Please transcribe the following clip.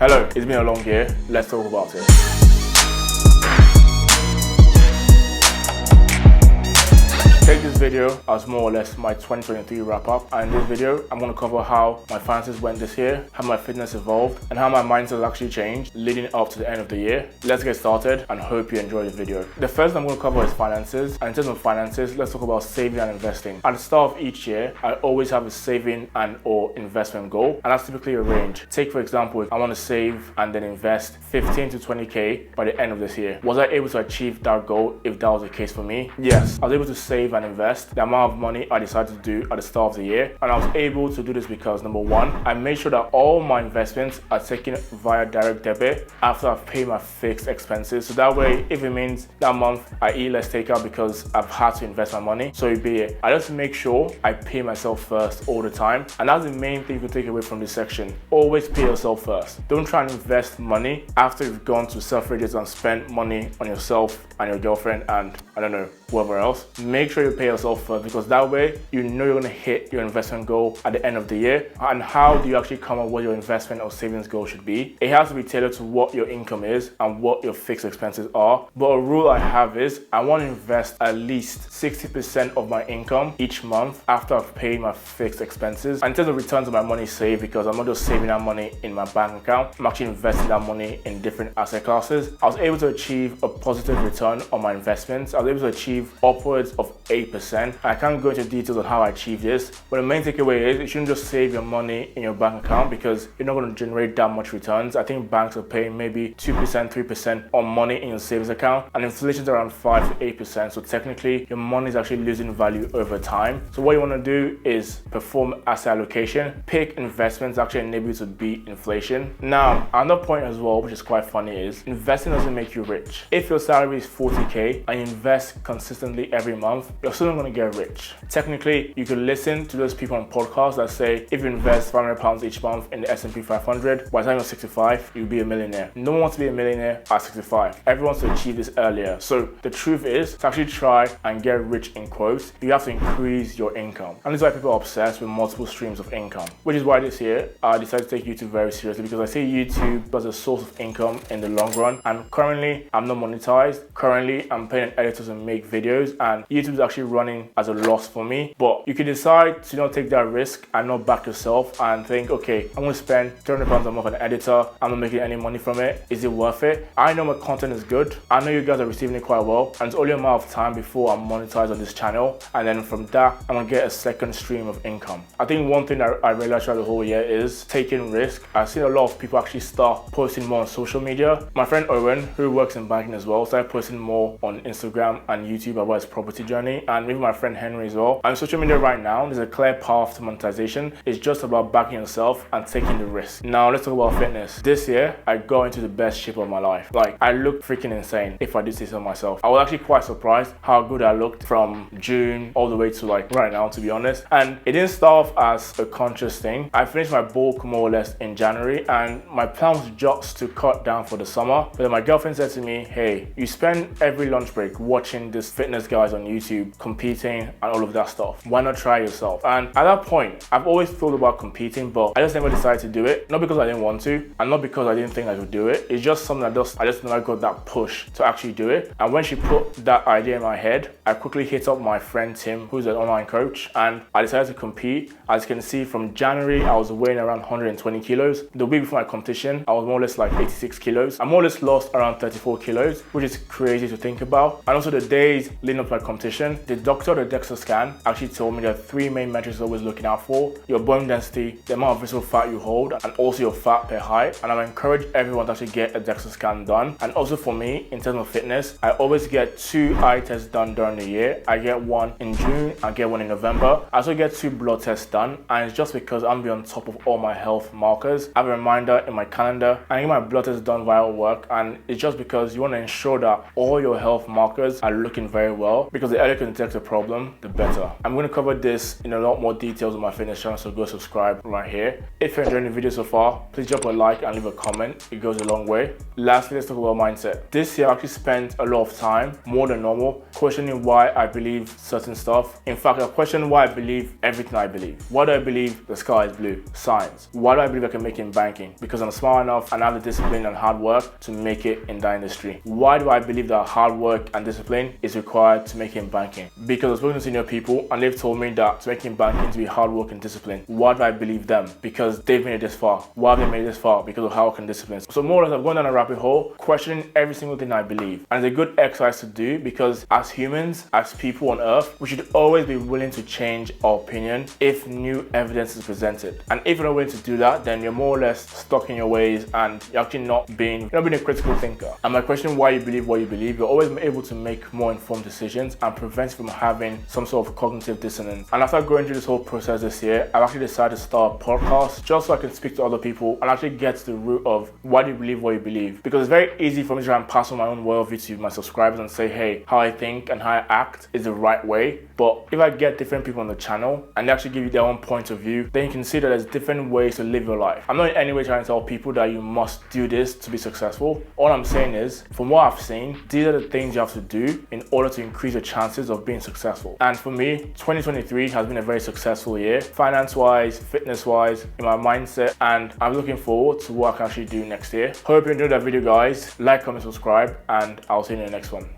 Hello, it's been a long year. Let's talk about it. Take this video as more or less my 2023 wrap up, and in this video I'm going to cover how my finances went this year, how my fitness evolved, and how my mindset has actually changed leading up to the end of the year. Let's get started and hope you enjoy this video. The first I'm going to cover is finances, and in terms of finances, let's talk about saving and investing. At the start of each year, I always have a saving and or investment goal, and that's typically a range. Take for example, if I want to save and then invest 15 to 20k by the end of this year. Was I able to achieve that goal if that was the case for me? Yes, I was able to save and invest the amount of money I decided to do at the start of the year, and I was able to do this because number one, I made sure that all my investments are taken via direct debit after I've paid my fixed expenses. So that way, if it means that month I eat less takeout because I've had to invest my money, so be it. I just make sure I pay myself first all the time, and that's the main thing you take away from this section. Always pay yourself first. Don't try and invest money after you've gone to Selfridges and spent money on yourself and your girlfriend and I don't know, whoever else. Make sure you pay yourself first, because that way you know you're going to hit your investment goal at the end of the year. And how do you actually come up with what your investment or savings goal should be? It has to be tailored to what your income is and what your fixed expenses are. But a rule I have is I want to invest at least 60% of my income each month after I've paid my fixed expenses. And in terms of returns on my money saved, because I'm not just saving that money in my bank account, I'm actually investing that money in different asset classes. I was able to achieve a positive return on my investments. I was able to achieve upwards of 8%. I can't go into details on how I achieved this, but the main takeaway is you shouldn't just save your money in your bank account because you're not going to generate that much returns. I think banks are paying maybe 2%, 3% on money in your savings account, and inflation is around 5 to 8%. So technically, your money is actually losing value over time. So what you want to do is perform asset allocation, pick investments that actually enable you to beat inflation. Now, another point as well, which is quite funny, is investing doesn't make you rich. If your salary is 40k and you invest consistently every month, you're still not going to get rich. Technically, you could listen to those people on podcasts that say if you invest £500 each month in the S&P 500, by the time you're 65, you'll be a millionaire. No one wants to be a millionaire at 65. Everyone wants to achieve this earlier. So the truth is, to actually try and get rich in quotes, you have to increase your income. And this is why people are obsessed with multiple streams of income, which is why this year I decided to take YouTube very seriously, because I see YouTube as a source of income in the long run. And currently, I'm not monetized. Currently, I'm paying an editor to make videos, and YouTube is actually running as a loss for me. But you can decide to not take that risk and not back yourself and think, okay, I'm going to spend £300 a month on an editor. I'm not making any money from it. Is it worth it? I know my content is good. I know you guys are receiving it quite well, and it's only a matter of time before I'm monetized on this channel. And then from that, I'm going to get a second stream of income. I think one thing that I realized throughout the whole year is taking risk. I've seen a lot of people actually start posting more on social media. My friend Owen, who works in banking as well, started posting more on Instagram and YouTube about his property journey, and maybe my friend Henry as well. And social media right now, there's a clear path to monetization. It's just about backing yourself and taking the risk. Now let's talk about fitness. This year, I got into the best shape of my life. Like, I looked freaking insane, if I did say so myself. I was actually quite surprised how good I looked from June all the way to like right now, to be honest. And it didn't start off as a conscious thing. I finished my bulk more or less in January, and my plan was just to cut down for the summer. But then my girlfriend said to me, hey, you spend every lunch break watching these fitness guys on YouTube competing and all of that stuff. Why not try yourself? And at that point, I've always thought about competing, but I just never decided to do it. Not because I didn't want to, and not because I didn't think I could do it. It's just something I just never got that push to actually do it. And when she put that idea in my head, I quickly hit up my friend Tim, who's an online coach, and I decided to compete. As you can see, from January, I was weighing around 120 kilos. The week before my competition, I was more or less like 86 kilos. I more or less lost around 34 kilos, which is crazy to think about. And also the days leading up to my competition, the doctor at the DEXA scan actually told me there are three main metrics always looking out for: your bone density, the amount of visceral fat you hold, and also your fat per height. And I encourage everyone to actually get a DEXA scan done. And also for me, in terms of fitness, I always get 2 eye tests done during the year. I get one in June, I get one in November. I also get 2 blood tests done, and it's just because I'm be on top of all my health markers. I have a reminder in my calendar, and I get my blood tests done via work, and it's just because you want to ensure that all your health markers are looking doing very well, because the earlier you can detect a problem, the better. I'm going to cover this in a lot more details on my fitness channel, so go subscribe right here. If you're enjoying the video so far, please drop a like and leave a comment. It goes a long way. Lastly, let's talk about mindset. This year I actually spent a lot of time, more than normal, questioning why I believe certain stuff. In fact, I questioned why I believe everything I believe. Why do I believe the sky is blue? Science. Why do I believe I can make it in banking? Because I'm smart enough and have the discipline and hard work to make it in that industry. Why do I believe that hard work and discipline is required to make it in banking? Because I've spoken to senior people and they've told me that to make it in banking to be hard work and discipline. Why do I believe them? Because they've made it this far. Why have they made it this far? Because of hard work and discipline. So more or less I've gone down a rabbit hole questioning every single thing I believe. And it's a good exercise to do, because as humans, as people on earth, we should always be willing to change our opinion if new evidence is presented. And if you're not willing to do that, then you're more or less stuck in your ways and you're actually not being a critical thinker. And by questioning why you believe what you believe, you're always able to make more informed decisions and prevent you from having some sort of cognitive dissonance. And after going through this whole process this year, I've actually decided to start a podcast just so I can speak to other people and actually get to the root of why do you believe what you believe. Because it's very easy for me to try and pass on my own worldview to my subscribers and say, hey, how I think and how I act is the right way. But if I get different people on the channel and they actually give you their own point of view, then you can see that there's different ways to live your life. I'm not in any way trying to tell people that you must do this to be successful. All I'm saying is, from what I've seen, these are the things you have to do in order to increase your chances of being successful. And for me, 2023 has been a very successful year, finance-wise, fitness-wise, in my mindset, and I'm looking forward to what I can actually do next year. Hope you enjoyed that video, guys. Like, comment, subscribe, and I'll see you in the next one.